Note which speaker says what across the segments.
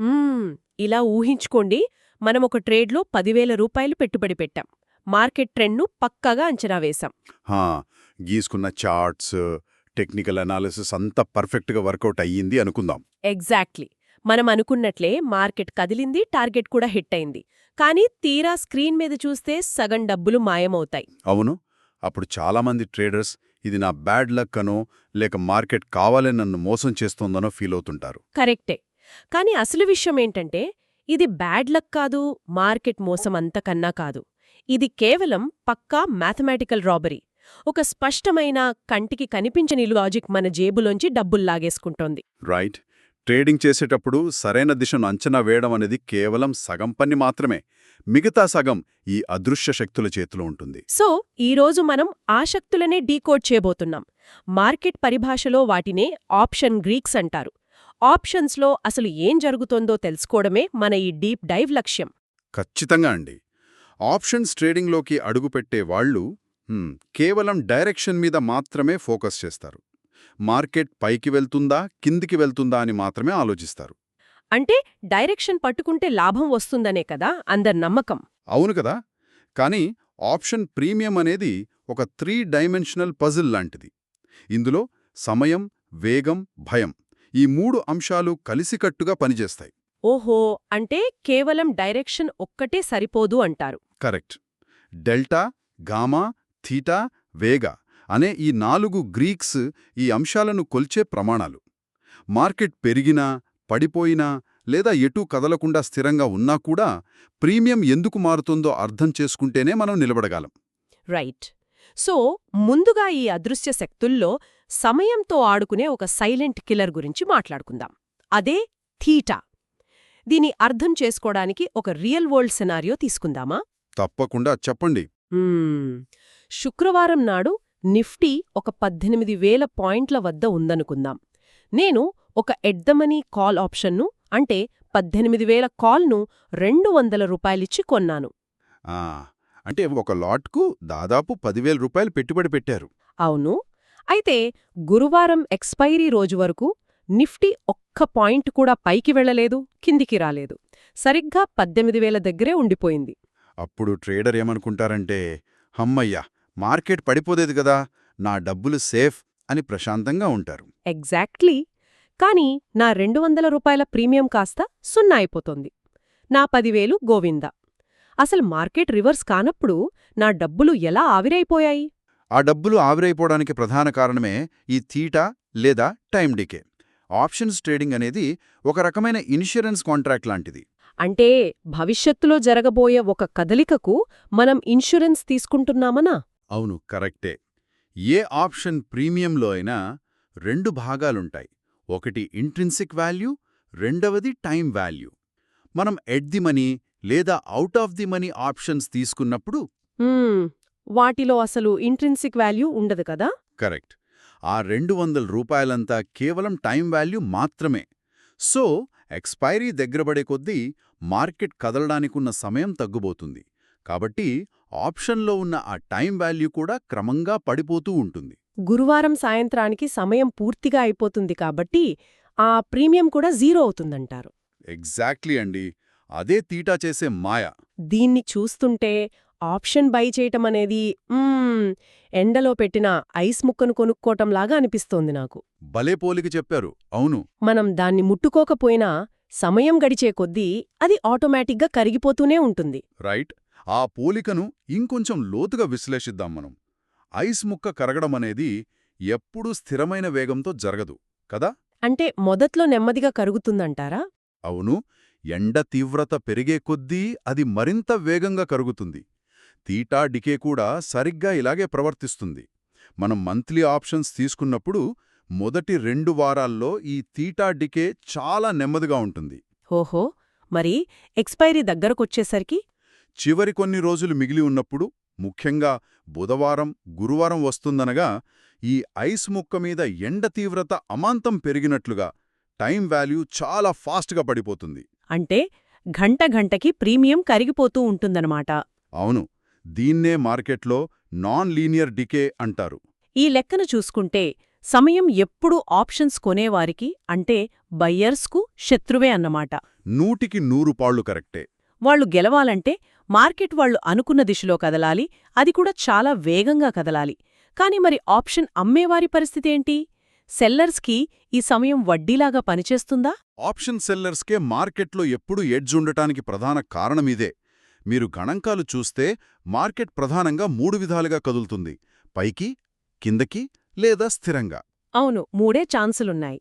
Speaker 1: మ్మ్, ఇలా ఊహించుకోండి, మనం ఒక ట్రేడ్లో 10,000 రూపాయలు పెట్టుబడి పెట్టాం. మార్కెట్ ట్రెండ్ను పక్కాగా అంచనా వేశాం.
Speaker 2: హా, గీసుకున్న చార్ట్స్, టెక్నికల్ అనాలిసిస్ అంతా పర్ఫెక్ట్గా వర్కౌట్ అయ్యింది అనుకుందాం.
Speaker 1: ఎగ్జాక్ట్లీ. మనం అనుకున్నట్లే మార్కెట్ కదిలింది, టార్గెట్ కూడా హిట్ అయింది. కానీ తీరా స్క్రీన్ మీద చూస్తే సగం డబ్బులు మాయమవుతాయి.
Speaker 2: అవును, అప్పుడు చాలామంది ట్రేడర్స్ ఇది నా బ్యాడ్ లక్ అనో లేక మార్కెట్ కావాలని నన్ను మోసం చేస్తోందనో ఫీల్ అవుతుంటారు.
Speaker 1: కరెక్టే. కానీ అసలు విషయం ఏంటంటే, ఇది బ్యాడ్ లక్ కాదు, మార్కెట్ మోసం అంతకన్నా కాదు. ఇది కేవలం పక్కా మ్యాథమెటికల్ రాబరీ. ఒక స్పష్టమైన, కంటికి కనిపించని లాజిక్ మన జేబులోంచి డబ్బుల్లాగేసుకుంటోంది.
Speaker 2: రైట్. ట్రేడింగ్ చేసేటప్పుడు సరైన దిశను అంచనా వేయడం అనేది కేవలం సగం పని మాత్రమే. మిగతా సగం ఈ అదృశ్య శక్తుల చేతిలో ఉంటుంది.
Speaker 1: సో, ఈరోజు మనం ఆ శక్తులనే డీకోడ్ చేయబోతున్నాం. మార్కెట్ పరిభాషలో వాటినే ఆప్షన్ గ్రీక్స్ అంటారు. ఆప్షన్స్లో అసలు ఏం జరుగుతోందో తెలుసుకోవడమే మన ఈ డీప్ డైవ్ లక్ష్యం.
Speaker 2: ఖచ్చితంగా అండి. ఆప్షన్స్ ట్రేడింగ్లోకి అడుగుపెట్టే వాళ్ళు కేవలం డైరెక్షన్ మీద మాత్రమే ఫోకస్ చేస్తారు. మార్కెట్ పైకి వెళ్తుందా కిందికి వెళ్తుందా అని మాత్రమే ఆలోచిస్తారు.
Speaker 1: అంటే డైరెక్షన్ పట్టుకుంటే లాభం వస్తుందనే కదా అందరి నమ్మకం.
Speaker 2: అవును కదా. కానీ ఆప్షన్ ప్రీమియం అనేది ఒక 3 డైమెన్షనల్ పజిల్ లాంటిది. ఇందులో సమయం, వేగం, భయం ఈ 3 అంశాలు కలిసికట్టుగా పనిచేస్తాయి.
Speaker 1: ఓహో, అంటే కేవలం డైరెక్షన్ ఒక్కటే సరిపోదు అంటారు.
Speaker 2: కరెక్ట్. డెల్టా, గామా, థీటా, వేగ అనే ఈ 4 గ్రీక్స్ ఈ అంశాలను కొల్చే ప్రమాణాలు. మార్కెట్ పెరిగినా, పడిపోయినా లేదా ఎటూ కదలకుండా స్థిరంగా ఉన్నా కూడా ప్రీమియం ఎందుకు మారుతుందో అర్థం చేసుకుంటేనే మనం నిలబడగలం.
Speaker 1: రైట్. సో, ముందుగా ఈ అదృశ్య శక్తుల్లో సమయంతో ఆడుకునే ఒక సైలెంట్ కిల్లర్ గురించి మాట్లాడుకుందాం. అదే థీటా. దీని అర్థం చేసుకోవడానికి ఒక రియల్ వరల్డ్ సినారియో తీసుకుందామా?
Speaker 2: తప్పకుండా చెప్పండి.
Speaker 1: శుక్రవారం నాడు నిఫ్టీ ఒక 18,000 పాయింట్ల వద్ద ఉందనుకుందాం. నేను ఒక ఎట్ ద మనీ కాల్ ఆప్షన్ను, అంటే 18,000 కాల్ను 200 రూపాయలిచ్చి కొన్నాను.
Speaker 2: అంటే ఒక లాట్కు దాదాపు 10,000 రూపాయలు పెట్టుబడి పెట్టారు.
Speaker 1: అవును. అయితే గురువారం ఎక్స్పైరీ రోజు వరకు నిఫ్టీ ఒక్క పాయింట్ కూడా పైకి వెళ్లలేదు, కిందికి రాలేదు. సరిగ్గా 18,000 దగ్గరే ఉండిపోయింది.
Speaker 2: అప్పుడు ట్రేడర్ ఏమనుకుంటారంటే, హమ్మయ్యా, మార్కెట్ పడిపోదేది కదా, నా డబ్బులు సేఫ్ అని ప్రశాంతంగా ఉంటారు.
Speaker 1: ఎగ్జాక్ట్లీ. కానీ నా 200 రూపాయల ప్రీమియం కాస్త 0 అయిపోతోంది. నా 10,000 గోవిందా. అసలు మార్కెట్ రివర్స్ కానప్పుడు నా డబ్బులు ఎలా ఆవిరైపోయాయి?
Speaker 2: ఆ డబ్బులు ఆవిరైపోవడానికి ప్రధాన కారణమే ఈ థీటా లేదా టైం డికే. ఆప్షన్స్ ట్రేడింగ్ అనేది ఒక రకమైన ఇన్సూరెన్స్ కాంట్రాక్ట్ లాంటిది.
Speaker 1: అంటే భవిష్యత్తులో జరగబోయే ఒక కదలికకు మనం ఇన్సూరెన్స్ తీసుకుంటున్నామనా?
Speaker 2: అవును, కరెక్టే. ఏ ఆప్షన్ ప్రీమియంలో అయినా 2 భాగాలుంటాయి. ఒకటి ఇంట్రిన్సిక్ వాల్యూ, రెండవది టైం వాల్యూ. మనం ఎట్ ది మనీ లేదా out of the money options తీసుకున్నప్పుడు
Speaker 1: వాటిలో అసలు ఇంట్రిన్సిక్ వాల్యూ ఉండదు కదా?
Speaker 2: కరెక్ట్. ఆ 200 రూపాయలంతా కేవలం టైం వాల్యూ మాత్రమే. సో, ఎక్స్పైరీ దగ్గరబడే కొద్దీ మార్కెట్ కదలడానికున్న సమయం తగ్గుబోతుంది. కాబట్టి ఆప్షన్లో ఉన్న ఆ టైం వాల్యూ కూడా క్రమంగా పడిపోతూ ఉంటుంది.
Speaker 1: గురువారం సాయంత్రానికి సమయం పూర్తిగా అయిపోతుంది కాబట్టి ఆ ప్రీమియం కూడా 0 అవుతుందంటారు.
Speaker 2: ఎగ్జాక్ట్లీ అండి. అదే తీటా చేసే మాయ.
Speaker 1: దీన్ని చూస్తుంటే ఆప్షన్ బై చేయటమనేది ఎండలో పెట్టిన ఐస్ ముక్కను కొనుక్కోవటంలాగా అనిపిస్తోంది నాకు.
Speaker 2: భలే పోలిక చెప్పారు. అవును.
Speaker 1: మనం దాన్ని ముట్టుకోకపోయినా సమయం గడిచే కొద్దీ అది ఆటోమేటిక్గా కరిగిపోతూనే ఉంటుంది.
Speaker 2: రైట్. ఆ పోలికను ఇంకొంచెం లోతుగా విశ్లేషిద్దాం మనం. ఐస్ ముక్క కరగడమనేది ఎప్పుడూ స్థిరమైన వేగంతో జరగదు కదా?
Speaker 1: అంటే మొదట్లో నెమ్మదిగా కరుగుతుందంటారా?
Speaker 2: అవును. ఎండ తీవ్రత పెరిగే కొద్దీ అది మరింత వేగంగా కరుగుతుంది. తీటా డికే కూడా సరిగ్గా ఇలాగే ప్రవర్తిస్తుంది. మనం మంత్లీ ఆప్షన్స్ తీసుకున్నప్పుడు మొదటి 2 వారాల్లో ఈ తీటా డికే చాలా నెమ్మదిగా ఉంటుంది.
Speaker 1: ఓహో, మరి ఎక్స్పైరీ దగ్గరకొచ్చేసరికి?
Speaker 2: చివరి కొన్ని రోజులు మిగిలి ఉన్నప్పుడు, ముఖ్యంగా బుధవారం, గురువారం వస్తుందనగా ఈ ఐస్ ముక్క మీద ఎండ తీవ్రత అమాంతం పెరిగినట్లుగా టైం వాల్యూ చాలా ఫాస్ట్గా పడిపోతుంది.
Speaker 1: అంటే గంటకి ప్రీమియం కరిగిపోతూ ఉంటుందన్నమాట.
Speaker 2: అవును. దీన్నే మార్కెట్లో నాన్ లీనియర్ డికే అంటారు.
Speaker 1: ఈ లెక్కను చూసుకుంటే సమయం ఎప్పుడూ ఆప్షన్స్ కొనేవారికి, అంటే బయ్యర్స్కు శత్రువే అన్నమాట.
Speaker 2: 100కి 100 పాళ్ళు కరెక్టే.
Speaker 1: వాళ్ళు గెలవాలంటే మార్కెట్ వాళ్ళు అనుకున్న దిశలో కదలాలి, అది కూడా చాలా వేగంగా కదలాలి. కాని మరి ఆప్షన్ అమ్మేవారి పరిస్థితేంటి? సెల్లర్స్కి ఈ సమయం వడ్డీలాగా పనిచేస్తుందా?
Speaker 2: ఆప్షన్ సెల్లర్స్కే మార్కెట్లో ఎప్పుడూ ఎడ్జ్ ఉండటానికి ప్రధాన కారణమిదే. మీరు గణాంకాలు చూస్తే మార్కెట్ ప్రధానంగా 3 విధాలుగా కదులుతుంది: పైకి, కిందకి లేదా స్థిరంగా.
Speaker 1: అవును, 3 ఛాన్సులున్నాయి.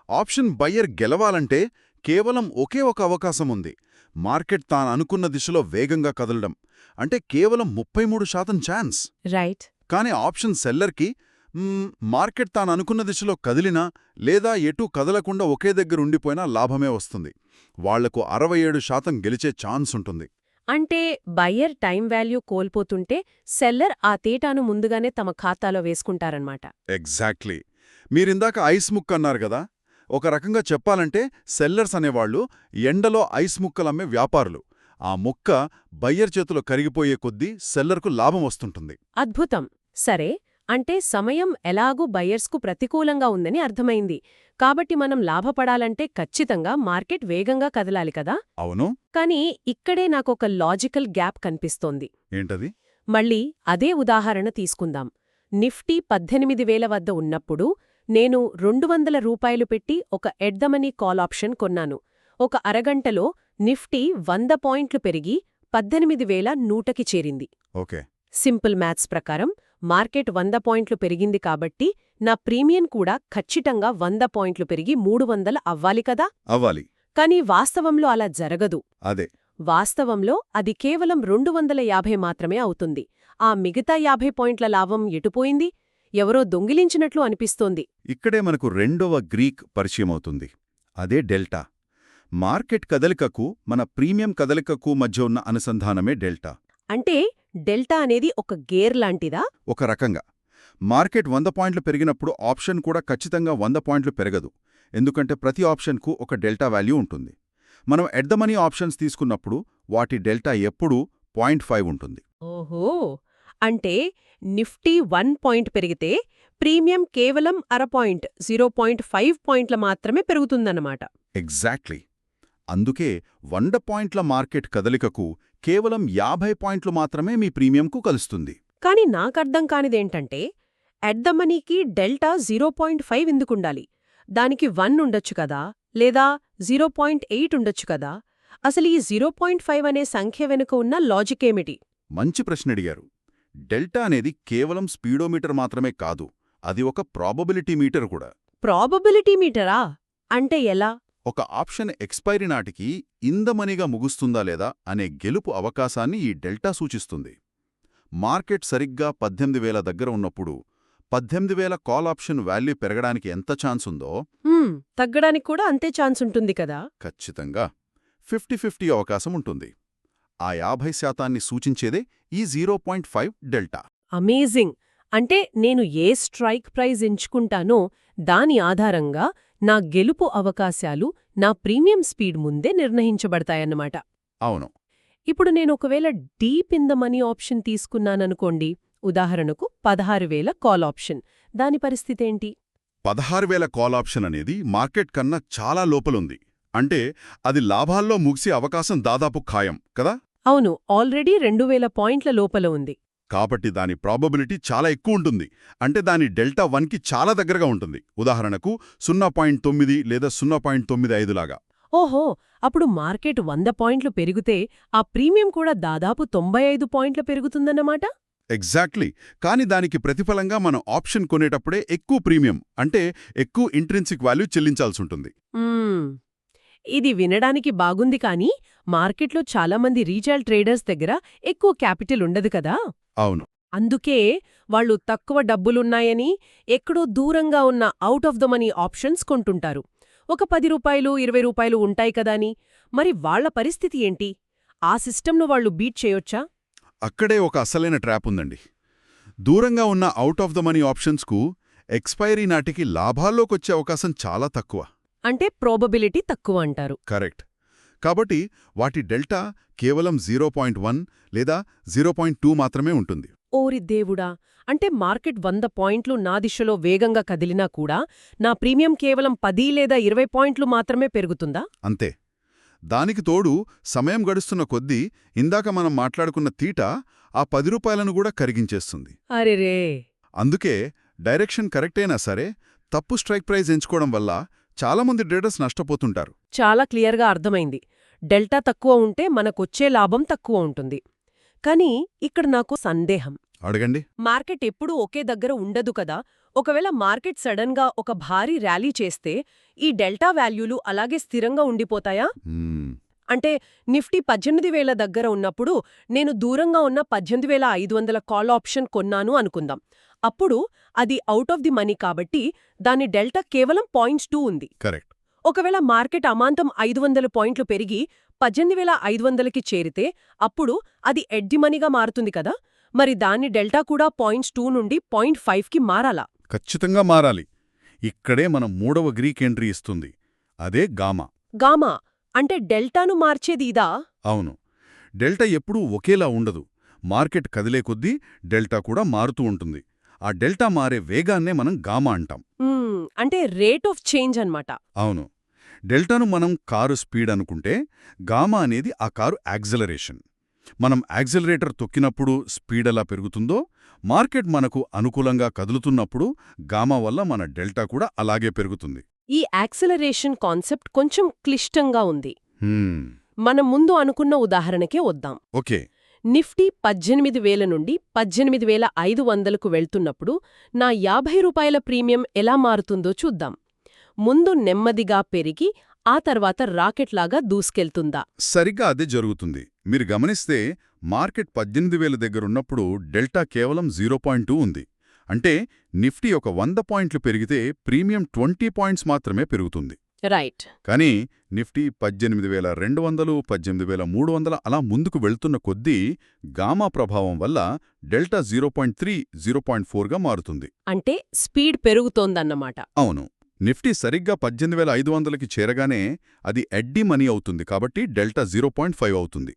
Speaker 2: ఆప్షన్ బయ్యర్ గెలవాలంటే కేవలం ఒకే ఒక అవకాశం ఉంది: మార్కెట్ తాననుకున్న దిశలో వేగంగా కదలడం. అంటే కేవలం 33% ఛాన్స్.
Speaker 1: రైట్.
Speaker 2: కానీ ఆప్షన్ సెల్లర్కి మార్కెట్ తాననుకున్న దిశలో కదిలినా లేదా ఎటూ కదలకుండా ఒకే దగ్గర ఉండిపోయినా లాభమే వస్తుంది. వాళ్లకు 67% గెలిచే ఛాన్స్ ఉంటుంది.
Speaker 1: అంటే బయ్యర్ టైం వాల్యూ కోల్పోతుంటే సెల్లర్ ఆ తేటాను ముందుగానే తమ ఖాతాలో వేసుకుంటారన్నమాట.
Speaker 2: ఎగ్జాక్ట్లీ. మీరిందాక ఐస్ ముక్క అన్నారు గదా, ఒక రకంగా చెప్పాలంటే సెల్లర్స్ అనేవాళ్లు ఎండలో ఐస్ ముక్కలమ్మే వ్యాపారులు. ఆ ముక్క బయ్యర్ చేతిలో కరిగిపోయే కొద్దీ సెల్లర్కు లాభం వస్తుంటుంది.
Speaker 1: అద్భుతం. సరే, అంటే సమయం ఎలాగూ బయ్యర్స్కు ప్రతికూలంగా ఉందని అర్థమైంది. కాబట్టి మనం లాభపడాలంటే ఖచ్చితంగా మార్కెట్ వేగంగా కదలాలి కదా?
Speaker 2: అవును.
Speaker 1: కానీ ఇక్కడే నాకొక లాజికల్ గ్యాప్ కనిపిస్తోంది.
Speaker 2: ఏంటది?
Speaker 1: మళ్ళీ అదే ఉదాహరణ తీసుకుందాం. నిఫ్టీ 18,000 వద్ద ఉన్నప్పుడు నేను 200 రూపాయలు పెట్టి ఒక at the money call option కొన్నాను. ఒక అరగంటలో నిఫ్టీ 100 పాయింట్లు పెరిగి 18,100కి చేరింది.
Speaker 2: ఓకే.
Speaker 1: సింపుల్ మ్యాథ్స్ ప్రకారం మార్కెట్ 100 పాయింట్లు పెరిగింది కాబట్టి నా ప్రీమియం కూడా ఖచ్చితంగా 100 పాయింట్లు పెరిగి 300 అవ్వాలి కదా?
Speaker 2: అవ్వాలి.
Speaker 1: కానీ వాస్తవంలో అలా జరగదు.
Speaker 2: అదే.
Speaker 1: వాస్తవంలో అది కేవలం 250 మాత్రమే అవుతుంది. ఆ మిగతా 50 పాయింట్ల లాభం ఎటుపోయింది? ఎవరో దొంగిలించినట్లు అనిపిస్తోంది.
Speaker 2: ఇక్కడే మనకు రెండవ గ్రీక్ పరిచయమవుతుంది. అదే డెల్టా. మార్కెట్ కదలికకు మన ప్రీమియం కదలికకు మధ్య ఉన్న అనుసంధానమే డెల్టా.
Speaker 1: అంటే డెల్టా అనేది ఒక గేర్ లాంటిదా?
Speaker 2: ఒక రకంగా. మార్కెట్ 100 పాయింట్లు పెరిగినప్పుడు ఆప్షన్ కూడా ఖచ్చితంగా 100 పాయింట్లు పెరగదు. ఎందుకంటే ప్రతి ఆప్షన్కు ఒక డెల్టా వాల్యూ ఉంటుంది. మనం ఎట్ ద మనీ ఆప్షన్స్ తీసుకున్నప్పుడు వాటి డెల్టా ఎప్పుడూ 0.5 ఉంటుంది.
Speaker 1: ఓహో, అంటే నిఫ్టీ 1 పాయింట్ పెరిగితే ప్రీమియం కేవలం అర పాయింట్ 0.5 పాయింట్ల మాత్రమే పెరుగుతుందన్నమాట.
Speaker 2: ఎగ్జాక్ట్లీ. అందుకే 100 పాయింట్ల మార్కెట్ కదలికకు కేవలం 50 పాయింట్లు మాత్రమే మీ ప్రీమియంకు కలుస్తుంది.
Speaker 1: కాని నాకర్థం కానిదేంటంటే ఎట్ ద మనీకి డెల్టా 0.5 ఎందుకుండాలి? దానికి 1 ఉండొచ్చు కదా, లేదా 0.8 ఉండొచ్చు కదా? అసలు ఈ 0.5 అనే సంఖ్య వెనుక ఉన్న లాజికేమిటి?
Speaker 2: మంచి ప్రశ్న అడిగారు. డెల్టా అనేది కేవలం స్పీడోమీటర్ మాత్రమే కాదు, అది ఒక ప్రాబబిలిటీ మీటర్ కూడా.
Speaker 1: ప్రాబబిలిటీ మీటరా? అంటే ఎలా?
Speaker 2: ఒక ఆప్షన్ ఎక్స్పైరీ నాటికి ఇందమనిగా ముగుస్తుందా లేదా అనే గెలుపు అవకాశాన్ని ఈ డెల్టా సూచిస్తుంది. మార్కెట్ సరిగ్గా 18,000 దగ్గర ఉన్నప్పుడు 18,000 కాల్ ఆప్షన్ వాల్యూ పెరగడానికి ఎంత ఛాన్స్ ఉందో
Speaker 1: తగ్గడానికి కూడా అంతే ఛాన్స్ ఉంటుంది కదా?
Speaker 2: ఖచ్చితంగా 50-50 అవకాశం ఉంటుంది. ఆ 50% సూచించేదే ఈ 0.5 డెల్టా.
Speaker 1: అమేజింగ్. అంటే నేను ఏ స్ట్రైక్ ప్రైజ్ ఎంచుకుంటానో దాని ఆధారంగా నా గెలుపు అవకాశాలు నా ప్రీమియం స్పీడ్ ముందే నిర్ణయించబడతాయన్నమాట.
Speaker 2: అవును.
Speaker 1: ఇప్పుడు నేను ఒకవేళ deep in the money option తీసుకున్నాననుకోండి, ఉదాహరణకు 16,000 కాల్ ఆప్షన్, దాని పరిస్థితేంటి?
Speaker 2: 16,000 కాల్ ఆప్షన్ అనేది మార్కెట్ కన్నా చాలా లోపలుంది. అంటే అది లాభాల్లో ముగిసే అవకాశం దాదాపు ఖాయం కదా?
Speaker 1: అవును, ఆల్రెడీ 2,000 పాయింట్ల లోపల ఉంది.
Speaker 2: కాబట్టి దాని ప్రాబబిలిటీ చాలా ఎక్కువ ఉంటుంది. అంటే దాని డెల్టా 1కి చాలా దగ్గరగా ఉంటుంది. ఉదాహరణకు 0.9 లేదా 0.95 లాగా.
Speaker 1: ఓహో, అప్పుడు మార్కెట్ 100 పాయింట్లు పెరిగితే ఆ ప్రీమియం కూడా దాదాపు 95 పాయింట్లు పెరుగుతుందన్నమాట?
Speaker 2: ఎగ్జాక్ట్లీ. కాని దానికి ప్రతిఫలంగా మనం ఆప్షన్ కొనేటప్పుడే ఎక్కువ ప్రీమియం, అంటే ఎక్కువ ఇంట్రిన్సిక్ వాల్యూ చెల్లించాల్సుంటుంది.
Speaker 1: ఇది వినడానికి బాగుంది, కానీ మార్కెట్లో చాలామంది రీటైల్ ట్రేడర్స్ దగ్గర ఎక్కువ క్యాపిటల్ ఉండదు కదా?
Speaker 2: అవును.
Speaker 1: అందుకే వాళ్ళు తక్కువ డబ్బులున్నాయని ఎక్కడో దూరంగా ఉన్న out of the money options కొంటుంటారు. ఒక 10 రూపాయలు 20 రూపాయలు ఉంటాయి కదాని. మరి వాళ్ల పరిస్థితి ఏంటి? ఆ సిస్టమ్ను వాళ్ళు బీట్ చేయొచ్చా?
Speaker 2: అక్కడే ఒక అసలైన ట్రాప్ ఉందండి. దూరంగా ఉన్న అవుట్ ఆఫ్ ద మనీ ఆప్షన్స్కు ఎక్స్పైరీ నాటికి లాభాల్లోకొచ్చే అవకాశం చాలా తక్కువ.
Speaker 1: అంటే ప్రోబబిలిటీ తక్కువ అంటారు.
Speaker 2: కరెక్ట్. కాబట్టి వాటి డెల్టా కేవలం 0.1 లేదా 0.2 మాత్రమే ఉంటుంది.
Speaker 1: ఓరి దేవుడా! అంటే మార్కెట్ 100 పాయింట్లు నా దిశలో వేగంగా కదిలినా కూడా నా ప్రీమియం కేవలం 10 లేదా 20 పాయింట్లు మాత్రమే పెరుగుతుందా?
Speaker 2: అంతే. దానికి తోడు సమయం గడుస్తున్న కొద్దీ ఇందాక మనం మాట్లాడుకున్న తీట ఆ 10 రూపాయలను కూడా కరిగించేస్తుంది.
Speaker 1: అరెరే!
Speaker 2: అందుకే డైరెక్షన్ కరెక్టైనా సరే తప్పు స్ట్రైక్ ప్రైస్ ఎంచుకోవడం వల్ల చాలామంది ట్రేడర్స్ నష్టపోతుంటారు.
Speaker 1: చాలా క్లియర్గా అర్థమైంది. డెల్టా తక్కువ ఉంటే మనకొచ్చే లాభం తక్కువ ఉంటుంది. కానీ ఇక్కడ నాకు సందేహం.
Speaker 2: అడగండి.
Speaker 1: మార్కెట్ ఎప్పుడూ ఒకే దగ్గర ఉండదు కదా. ఒకవేళ మార్కెట్ సడన్గా ఒక భారీ ర్యాలీ చేస్తే ఈ డెల్టా వాల్యూలు అలాగే స్థిరంగా ఉండిపోతాయా?
Speaker 2: మ్మ్.
Speaker 1: అంటే నిఫ్టీ 18,000 దగ్గర ఉన్నప్పుడు నేను దూరంగా ఉన్న 18,500 కాల్ ఆప్షన్ కొన్నాను అనుకుందాం. అప్పుడు అది అవుట్ ఆఫ్ ది మనీ కాబట్టి దాని డెల్టా కేవలం 0.2 ఉంది.
Speaker 2: కరెక్ట్.
Speaker 1: ఒకవేళ మార్కెట్ అమాంతం 500 పాయింట్లు పెరిగి 18,500కి చేరితే అప్పుడు అది ఎట్ ది మనీగా మారుతుంది కదా. మరి దాని డెల్టా కూడా 0.2 నుండి 0.5కి మారాలా?
Speaker 2: ఖచ్చితంగా మారాలి. ఇక్కడే మనం మూడవ గ్రీక్ ఎంట్రీ ఇస్తుంది. అదే గామా.
Speaker 1: గామా అంటే డెల్టాను మార్చేది ఇదా?
Speaker 2: అవును. డెల్టా ఎప్పుడూ ఒకేలా ఉండదు. మార్కెట్ కదిలే కొద్దీ డెల్టా కూడా మారుతూ ఉంటుంది. ఆ డెల్టా మారే వేగాన్నే మనం గామా అంటాం.
Speaker 1: అంటే రేట్ ఆఫ్ చేంజ్ అన్నమాట.
Speaker 2: అవును. డెల్టాను మనం కారు స్పీడ్ అనుకుంటే గామా అనేది ఆ కారు యాక్సిలరేషన్. మనం యాక్సిలరేటర్ తొక్కినప్పుడు స్పీడ్ ఎలా పెరుగుతుందో మార్కెట్ మనకు అనుకూలంగా కదులుతున్నప్పుడు గామా వల్ల మన డెల్టా కూడా అలాగే పెరుగుతుంది.
Speaker 1: ఈ యాక్సిలరేషన్ కాన్సెప్ట్ కొంచెం క్లిష్టంగా ఉంది.
Speaker 2: హ్మ్.
Speaker 1: మనం ముందు అనుకున్న ఉదాహరణకే వద్దాం.
Speaker 2: ఓకే.
Speaker 1: నిఫ్టీ 18,000 నుండి 18,500కు వెళ్తున్నప్పుడు నా 50 రూపాయల ప్రీమియం ఎలా మారుతుందో చూద్దాం. ముందు నెమ్మదిగా పెరిగి ఆ తర్వాత రాకెట్లాగా దూసుకెళ్తుందా?
Speaker 2: సరిగ్గా అదే జరుగుతుంది. మీరు గమనిస్తే మార్కెట్ 18,000 దగ్గరున్నప్పుడు డెల్టా కేవలం 0.2 ఉంది. అంటే నిఫ్టీ ఒక 100 పాయింట్లు పెరిగితే ప్రీమియం 20 పాయింట్స్ మాత్రమే పెరుగుతుంది.
Speaker 1: రైట్.
Speaker 2: కానీ నిఫ్టీ 18,200, 18,300 అలా ముందుకు వెళ్తున్న కొద్దీ గామా ప్రభావం వల్ల డెల్టా 0.3, 0.4గా మారుతుంది.
Speaker 1: అంటే స్పీడ్ పెరుగుతోందన్నమాట.
Speaker 2: అవును. నిఫ్టీ సరిగ్గా 18,500కి చేరగానే అది ఎడ్డీ మనీ అవుతుంది కాబట్టి డెల్టా 0.5 అవుతుంది.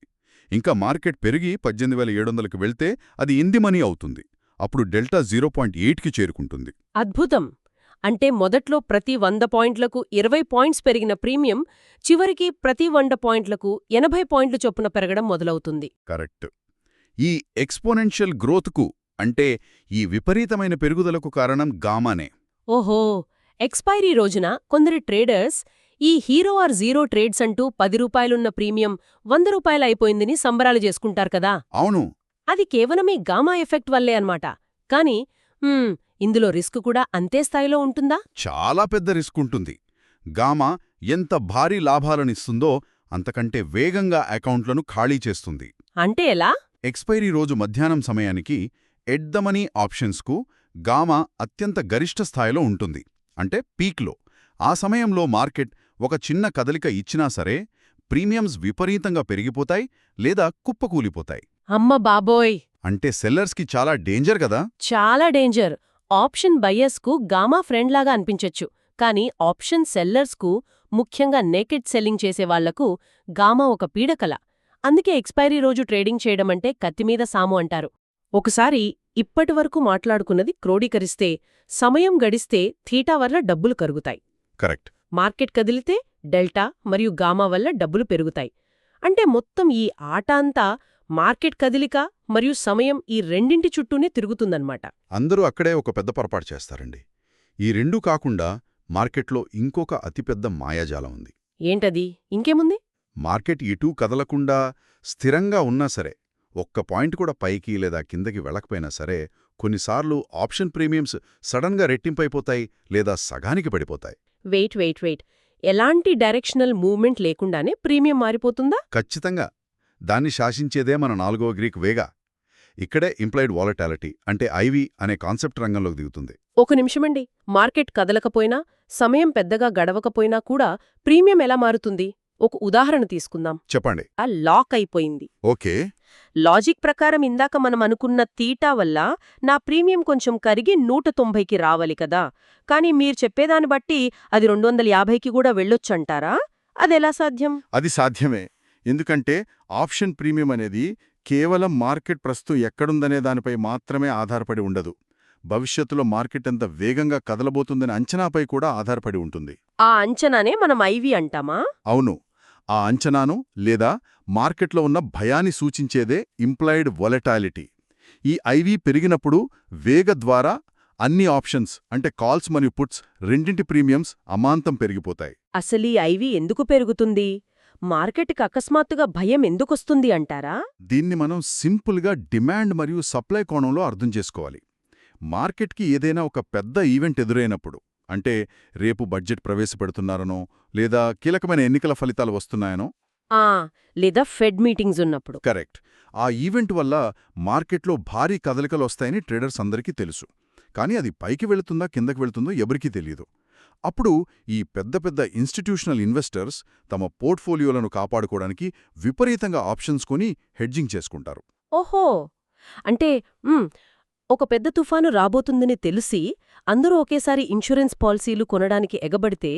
Speaker 2: ఇంకా మార్కెట్ పెరిగి 18,700కి వెళ్తే అది ఇంది మనీ అవుతుంది. అప్పుడు డెల్టా 0.8కి చేరుకుంటుంది.
Speaker 1: అద్భుతం. అంటే మొదట్లో ప్రతి 100 పాయింట్లకు 20 పాయింట్స్ పెరిగిన ప్రీమియం చివరికి ప్రతి 100 పాయింట్లకు 80 పాయింట్లు చొప్పున పెరగడం మొదలవుతుంది.
Speaker 2: కరెక్ట్. ఈ ఎక్స్పోనెన్షియల్ గ్రోత్కు అంటే ఈ విపరీతమైన పెరుగుదలకు కారణం గామానే.
Speaker 1: ఓహో. ఎక్స్పైరీ రోజున కొందరు ట్రేడర్స్ ఈ హీరో ఆర్ జీరో ట్రేడ్స్ అంటూ 10 రూపాయలున్న ప్రీమియం 100 రూపాయలు అయిపోయిందని సంబరాలు చేసుకుంటారు కదా.
Speaker 2: అవును.
Speaker 1: అది కేవలం ఈ గామా ఎఫెక్ట్ వల్లే అన్నమాట. కానీ ఇందులో రిస్క్ కూడా అంతే స్థాయిలో ఉంటుందా?
Speaker 2: చాలా పెద్ద రిస్క్ ఉంటుంది. గామా ఎంత భారీ లాభాలనిస్తుందో అంతకంటే వేగంగా అకౌంట్లను ఖాళీ చేస్తుంది.
Speaker 1: అంటే ఎలా?
Speaker 2: ఎక్స్పైరీ రోజు మధ్యాహ్నం సమయానికి ఎట్ ద మనీ ఆప్షన్స్కు గామా అత్యంత గరిష్ట స్థాయిలో ఉంటుంది. అంటే పీక్లో. ఆ సమయంలో మార్కెట్ ఒక చిన్న కదలిక ఇచ్చినా సరే ప్రీమియమ్స్ విపరీతంగా పెరిగిపోతాయి లేదా కుప్పకూలిపోతాయి.
Speaker 1: అమ్మ బాబోయ్!
Speaker 2: అంటే సెల్లర్స్కి చాలా డేంజర్ కదా.
Speaker 1: చాలా డేంజర్. ఆప్షన్ బయ్యర్స్కు గామా ఫ్రెండ్లాగా అనిపించొచ్చు. కానీ ఆప్షన్ సెల్లర్స్కు, ముఖ్యంగా నేకెడ్ సెల్లింగ్ చేసేవాళ్లకు గామా ఒక పీడకల. అందుకే ఎక్స్పైరీ రోజు ట్రేడింగ్ చేయడమంటే కత్తిమీద సాము అంటారు. ఒకసారి ఇప్పటివరకు మాట్లాడుకున్నది క్రోడీకరిస్తే సమయం గడిస్తే థీటా వల్ల డబ్బులు కరుగుతాయి.
Speaker 2: కరెక్ట్.
Speaker 1: మార్కెట్ కదిలితే డెల్టా మరియు గామా వల్ల డబ్బులు పెరుగుతాయి. అంటే మొత్తం ఈ ఆట అంతా మార్కెట్ కదిలిక మరియు సమయం ఈ రెండింటి చుట్టూనే తిరుగుతుందన్నమాట.
Speaker 2: అందరూ అక్కడే ఒక పెద్ద పొరపాటు చేస్తారండి. ఈ రెండూ కాకుండా మార్కెట్లో ఇంకొక అతిపెద్ద మాయాజాలం ఉంది.
Speaker 1: ఏంటది? ఇంకేముంది?
Speaker 2: మార్కెట్ ఇటూ కదలకుండా స్థిరంగా ఉన్నా సరే, ఒక్క పాయింట్ కూడా పైకి లేదా కిందకి వెళ్ళకపోయినా సరే, కొన్నిసార్లు ఆప్షన్ ప్రీమియమ్స్ సడన్గా రెట్టింపైపోతాయి లేదా సగానికి పడిపోతాయి.
Speaker 1: వెయిట్. ఎలాంటి డైరెక్షనల్ మూవ్మెంట్ లేకుండానే ప్రీమియం మారిపోతుందా?
Speaker 2: ఖచ్చితంగా. దాన్ని శాసించేదే మన 4వ గ్రీక్ వేగా. ఇక్కడే ఇంప్లాయిడ్ వాలటాలిటీ అంటే ఐవి అనే కాన్సెప్ట్ రంగంలోకి దిగుతుంది.
Speaker 1: ఒక నిమిషమండి. మార్కెట్ కదలకపోయినా, సమయం పెద్దగా గడవకపోయినా కూడా ప్రీమియం ఎలా మారుతుంది? ఒక ఉదాహరణ తీసుకుందాం.
Speaker 2: చెప్పండి.
Speaker 1: ఆ లాక్ అయిపోయింది.
Speaker 2: ఓకే.
Speaker 1: లాజిక్ ప్రకారం ఇందాక మనం అనుకున్న తీటా వల్ల నా ప్రీమియం కొంచెం కరిగి 190కి రావాలి కదా. కానీ మీరు చెప్పేదాన్ని బట్టి అది 250కి కూడా వెళ్ళొచ్చంటారా? అదెలా సాధ్యం?
Speaker 3: అది సాధ్యమే. ఎందుకంటే ఆప్షన్ ప్రీమియం అనేది కేవలం మార్కెట్ ప్రస్తుతం ఎక్కడుందనే దానిపై మాత్రమే ఆధారపడి ఉండదు. భవిష్యత్తులో మార్కెట్ ఎంత వేగంగా కదలబోతుందనే అంచనాపై కూడా ఆధారపడి ఉంటుంది.
Speaker 1: ఆ అంచనానే మనం ఐవి అంటామా?
Speaker 3: అవును. ఆ అంచనాను లేదా మార్కెట్లో ఉన్న భయాన్ని సూచించేదే ఇంప్లాయిడ్ వొలటాలిటీ. ఈ ఐవి పెరిగినప్పుడు వేగ ద్వారా అన్ని ఆప్షన్స్ అంటే కాల్స్ మరియు పుట్స్ రెండింటి ప్రీమియమ్స్ అమాంతం పెరిగిపోతాయి.
Speaker 1: అసలీ ఐవి ఎందుకు పెరుగుతుంది? మార్కెట్కి అకస్మాత్తుగా భయం ఎందుకొస్తుంది అంటారా?
Speaker 3: దీన్ని మనం సింపుల్గా డిమాండ్ మరియు సప్లై కోణంలో అర్థం చేసుకోవాలి. మార్కెట్కి ఏదైనా ఒక పెద్ద ఈవెంట్ ఎదురైనప్పుడు, అంటే రేపు బడ్జెట్ ప్రవేశపెడుతున్నారనో లేదా కీలకమైన ఎన్నికల ఫలితాలు వస్తున్నాయనో,
Speaker 1: లేదా ఫెడ్ మీటింగ్స్ ఉన్నప్పుడు.
Speaker 3: కరెక్ట్, ఆ ఈవెంట్ వల్ల మార్కెట్లో భారీ కదలికలొస్తాయని ట్రేడర్స్ అందరికీ తెలుసు. కానీ అది పైకి వెళుతుందా కిందకి వెళుతుందో ఎవరికీ తెలియదు. అప్పుడు ఈ పెద్ద పెద్ద ఇన్స్టిట్యూషనల్ ఇన్వెస్టర్స్ తమ పోర్ట్ఫోలియోలను కాపాడుకోవడానికి విపరీతంగా ఆప్షన్స్ కొని హెడ్జింగ్ చేసుకుంటారు.
Speaker 1: ఓహో, అంటే ఒక పెద్ద తుఫాను రాబోతుందని తెలిసి అందరూ ఒకేసారి ఇన్సూరెన్స్ పాలసీలు కొనడానికి ఎగబడితే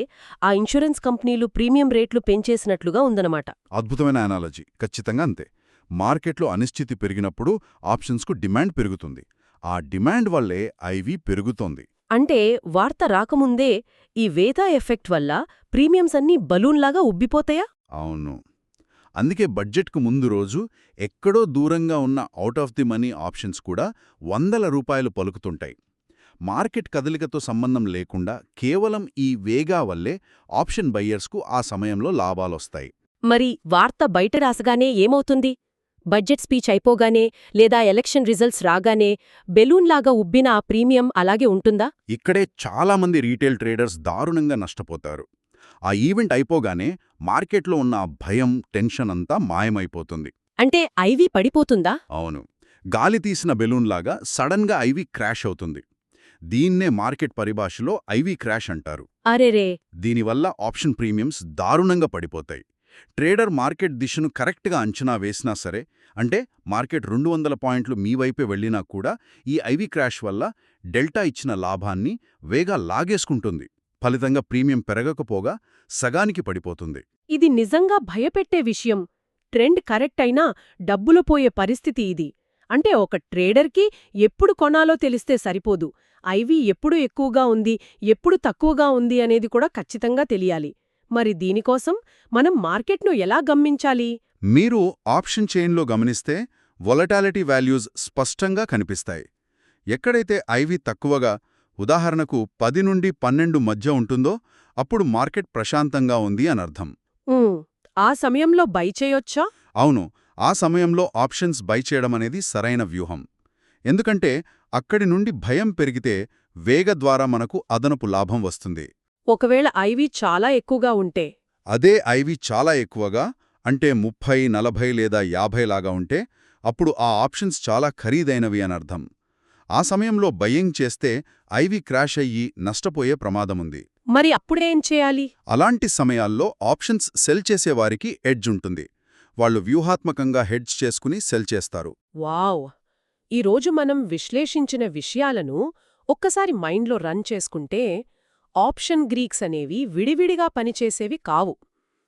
Speaker 1: ఆ ఇన్సూరెన్స్ కంపెనీలు ప్రీమియం రేట్లు పెంచేసినట్లుగా ఉందన్నమాట.
Speaker 3: అద్భుతమైన అనాలజీ, ఖచ్చితంగా అంతే. మార్కెట్లో అనిశ్చితి పెరిగినప్పుడు ఆప్షన్స్కు డిమాండ్ పెరుగుతుంది. ఆ డిమాండ్ వల్లే ఐవి పెరుగుతోంది.
Speaker 1: అంటే వార్త రాకముందే ఈ వేదా ఎఫెక్ట్ వల్ల ప్రీమియమ్స్ అన్నీ బలూన్లాగా ఉబ్బిపోతాయా?
Speaker 3: అవును. అందుకే బడ్జెట్కు ముందు రోజు ఎక్కడో దూరంగా ఉన్న out of the money options కూడా ₹100 పలుకుతుంటాయి. మార్కెట్ కదలికతో సంబంధం లేకుండా కేవలం ఈ వేగా వల్లే ఆప్షన్ బయ్యర్స్కు ఆ సమయంలో లాభాలొస్తాయి.
Speaker 1: మరి వార్త బయట రాసగానే ఏమవుతుంది? బడ్జెట్ స్పీచ్ అయిపోగానే లేదా ఎలక్షన్ రిజల్ట్స్ రాగానే బెలూన్లాగా ఉబ్బిన ఆ ప్రీమియం అలాగే ఉంటుందా?
Speaker 3: ఇక్కడే చాలామంది రీటైల్ ట్రేడర్స్ దారుణంగా నష్టపోతారు. ఆ ఈవెంట్ అయిపోగానే మార్కెట్లో ఉన్న ఆ భయం, టెన్షన్ అంతా మాయమైపోతుంది.
Speaker 1: అంటే ఐవి పడిపోతుందా?
Speaker 3: అవును, గాలి తీసిన బెలూన్లాగా సడన్గా ఐవి క్రాష్ అవుతుంది. దీన్నే మార్కెట్ పరిభాషలో ఐవి క్రాష్ అంటారు.
Speaker 1: అరెరే!
Speaker 3: దీనివల్ల ఆప్షన్ ప్రీమియమ్స్ దారుణంగా పడిపోతాయి. ట్రేడర్ మార్కెట్ దిశను కరెక్ట్గా అంచనా వేసినా సరే, అంటే మార్కెట్ 200 పాయింట్లు మీ వైపే వెళ్లినా కూడా ఈ ఐవి క్రాష్ వల్ల డెల్టా ఇచ్చిన లాభాన్ని వేగా లాగేసుకుంటుంది. ఫలితంగా ప్రీమియం పెరగకపోగా సగానికి పడిపోతుంది.
Speaker 1: ఇది నిజంగా భయపెట్టే విషయం. ట్రెండ్ కరెక్ట్ అయినా డబ్బులు పోయే పరిస్థితి ఇది. అంటే ఒక ట్రేడర్కి ఎప్పుడు కొనాలో తెలిస్తే సరిపోదు. ఐవి ఎప్పుడు ఎక్కువగా ఉంది, ఎప్పుడు తక్కువగా ఉంది అనేది కూడా ఖచ్చితంగా తెలియాలి. మరి దీనికోసం మనం మార్కెట్ను ఎలా గమనించాలి?
Speaker 3: మీరు ఆప్షన్ చైన్లో గమనిస్తే వొలటాలిటీ వాల్యూస్ స్పష్టంగా కనిపిస్తాయి. ఎక్కడైతే ఐవి తక్కువగా, ఉదాహరణకు 10 నుండి 12 మధ్య ఉంటుందో అప్పుడు మార్కెట్ ప్రశాంతంగా ఉంది అనర్థం.
Speaker 1: ఆ సమయంలో బై చేయొచ్చా?
Speaker 3: అవును, ఆ సమయంలో ఆప్షన్స్ బై చేయడమనేది సరైన వ్యూహం. ఎందుకంటే అక్కడి నుండి భయం పెరిగితే వేగ ద్వారా మనకు అదనపు లాభం వస్తుంది.
Speaker 1: ఒకవేళ ఐవి చాలా ఎక్కువగా ఉంటే?
Speaker 3: అదే ఐవి చాలా ఎక్కువగా, అంటే 30, 40 లేదా 50 లాగా ఉంటే అప్పుడు ఆ ఆప్షన్స్ చాలా ఖరీదైనవి అనర్థం. ఆ సమయంలో బయ్యింగ్ చేస్తే ఐవి క్రాష్ అయ్యి నష్టపోయే ప్రమాదముంది.
Speaker 1: మరి అప్పుడేం చేయాలి?
Speaker 3: అలాంటి సమయాల్లో ఆప్షన్స్ సెల్ చేసేవారికి ఎడ్జ్ ఉంటుంది. వాళ్ళు వ్యూహాత్మకంగా హెడ్జ్ చేసుకుని సెల్ చేస్తారు.
Speaker 1: వావ్! ఈరోజు మనం విశ్లేషించిన విషయాలను ఒక్కసారి మైండ్లో రన్ చేసుకుంటే ఆప్షన్ గ్రీక్స్ అనేవి విడివిడిగా పనిచేసేవి కావు.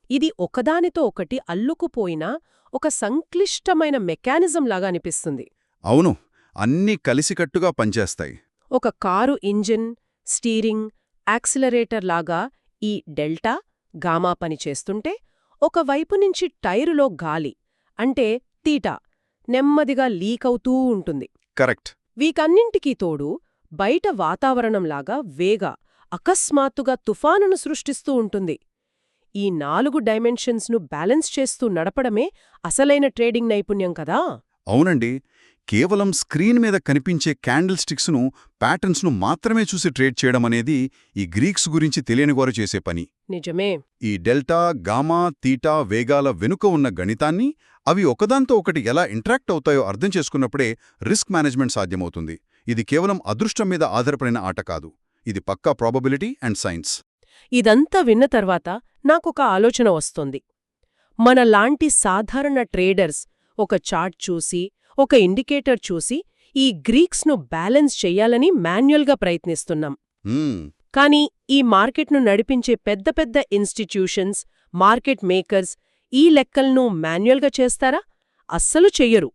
Speaker 1: ఇది ఒకదానితో ఒకటి అల్లుకుపోయిన ఒక సంక్లిష్టమైన మెకానిజంలాగా అనిపిస్తుంది.
Speaker 3: అవును, అన్నీ కలిసికట్టుగా పనిచేస్తాయి.
Speaker 1: ఒక కారు ఇంజిన్, స్టీరింగ్, యాక్సిలరేటర్ లాగా ఈ డెల్టా, గామా పనిచేస్తుంటే ఒకవైపు నుంచి టైరులో గాలి, అంటే తీటా, నెమ్మదిగా లీకవుతూ ఉంటుంది.
Speaker 3: కరెక్ట్.
Speaker 1: వీకన్నింటికీ తోడు బయట వాతావరణంలాగా వేగ అకస్మాత్తుగా తుఫానును సృష్టిస్తూ ఉంటుంది. ఈ 4 డైమెన్షన్స్ను బ్యాలెన్స్ చేస్తూ నడపడమే అసలైన ట్రేడింగ్ నైపుణ్యం కదా?
Speaker 3: అవునండి, కేవలం స్క్రీన్ మీద కనిపించే క్యాండిల్ స్టిక్స్ను, ప్యాటర్న్స్ను మాత్రమే చూసి ట్రేడ్ చేయడం అనేది ఈ గ్రీక్స్ గురించి తెలియనివారు చేసే పని.
Speaker 1: నిజమే.
Speaker 3: ఈ డెల్టా, గామా, తీటా వేగాల వెనుక ఉన్న గణితాన్ని, అవి ఒకదాంతో ఒకటి ఎలా ఇంటరాక్ట్ అవుతాయో అర్థం చేసుకున్నప్పుడే రిస్క్ మేనేజ్మెంట్ సాధ్యమవుతుంది. ఇది కేవలం అదృష్టం మీద ఆధారపడిన ఆట కాదు, ఇది పక్కా ప్రాబబిలిటీ అండ్ సైన్స్.
Speaker 1: ఇదంతా విన్న తర్వాత నాకొక ఆలోచన వస్తోంది. మనలాంటి సాధారణ ట్రేడర్స్ ఒక చార్ట్ చూసి, ఒక ఇండికేటర్ చూసి ఈ గ్రీక్స్ను బ్యాలెన్స్ చెయ్యాలని మాన్యువల్గా ప్రయత్నిస్తున్నాం. కానీ ఈ మార్కెట్ను నడిపించే పెద్ద పెద్ద ఇన్స్టిట్యూషన్స్, మార్కెట్ మేకర్స్ ఈ లెక్కలను మాన్యువల్గా చేస్తారా? అస్సలు చెయ్యరు.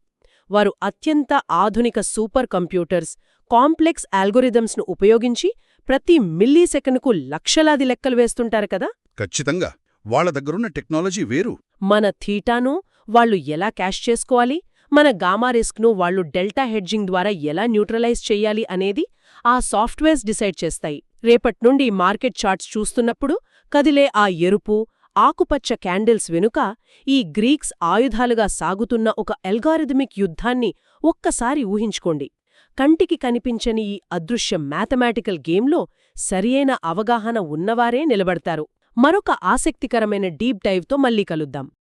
Speaker 1: వారు అత్యంత ఆధునిక సూపర్ కంప్యూటర్స్, కాంప్లెక్స్ ఆల్గోరిథమ్స్ను ఉపయోగించి ప్రతి మిల్లీసెకనుకు లక్షలాది లెక్కలు వేస్తుంటారు కదా?
Speaker 3: ఖచ్చితంగా. వాళ్ళ దగ్గరున్న టెక్నాలజీ వేరు.
Speaker 1: మన థీటాను వాళ్ళు ఎలా క్యాష్ చేసుకోవాలి, మన గామా రిస్క్ను వాళ్ళు డెల్టా హెడ్జింగ్ ద్వారా ఎలా న్యూట్రలైజ్ చెయ్యాలి అనేది ఆ సాఫ్ట్వేర్స్ డిసైడ్ చేస్తాయి. రేపట్నుండి మార్కెట్ చార్ట్స్ చూస్తున్నప్పుడు కదిలే ఆ ఎరుపు, ఆకుపచ్చ క్యాండిల్స్ వెనుక ఈ గ్రీక్స్ ఆయుధాలుగా సాగుతున్న ఒక అల్గారిథమిక్ యుద్ధాన్ని ఒక్కసారి ఊహించుకోండి. కంటికి కనిపించని ఈ అదృశ్య మ్యాథమెటికల్ గేమ్లో సరియైన అవగాహన ఉన్నవారే నిలబడతారు. మరొక ఆసక్తికరమైన డీప్ డైవ్తో మళ్ళీ కలుద్దాం.